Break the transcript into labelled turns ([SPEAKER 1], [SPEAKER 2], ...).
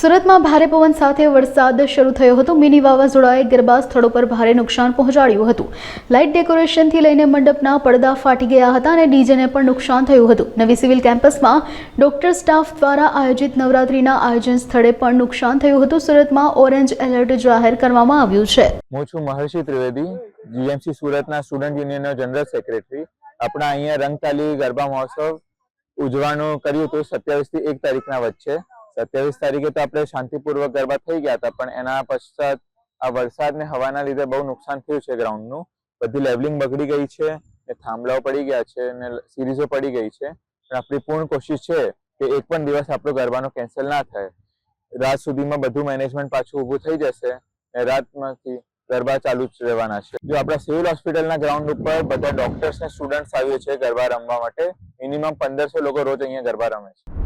[SPEAKER 1] સુરતમાં ભારે પવન સાથે વરસાદ શરૂ થયો હતો। મિની વાવાઝોડાએ ગરબા સ્થળો પર ભારે નુકસાન પહોંચાડ્યું હતું। લાઇટ ડેકોરેશનથી લઈને મંડપના પડદા ફાટી ગયા હતા અને ડીજેને પણ નુકસાન થયું હતું। નવી સિવિલ કેમ્પસમાં ડોક્ટર સ્ટાફ દ્વારા આયોજિત નવરાત્રીના આયોજન સ્થળે પણ નુકસાન થયું હતું। સુરતમાં ઓરેન્જ એલર્ટ જાહેર કરવામાં આવ્યું છે।
[SPEAKER 2] હું છું મહર્ષિ ત્રિવેદી, જીએમસી સુરતના સ્ટુડન્ટ યુનિયનનો જનરલ સેક્રેટરી। આપણા અહીંયા રંગતાલી ગરબા મહોત્સવ ઉજવવાનું કર્યું હતું 27 થી 1 તારીખના વચ્ચે। 27 તારીખે તો આપણે શાંતિપૂર્વક ગરબા થઈ ગયા હતા, પણ એના પશ્ચાત આ વરસાદ ને હવાના લીધે બહુ નુકસાન થયું છે। ગ્રાઉન્ડનું બધી લેવલિંગ બગડી ગઈ છે, થાંભલાઓ પડી ગયા છે અને સિરીઝો પડી ગઈ છે। પણ આપણી પૂર્ણ કોશિશ છે કે એક પણ દિવસ આપણો ગરબાનો કેન્સલ ના થાય। રાત સુધીમાં બધું મેનેજમેન્ટ પાછું ઊભું થઈ જશે અને રાતમાંથી ગરબા ચાલુ જ રહેવાના છે। જો આપણા સિવિલ હોસ્પિટલના ગ્રાઉન્ડ ઉપર બધા ડોક્ટર્સ ને સ્ટુડન્ટ્સ આવ્યા છે ગરબા રમવા માટે। મિનિમમ 1500 લોકો રોજ અહીંયા ગરબા રમે છે।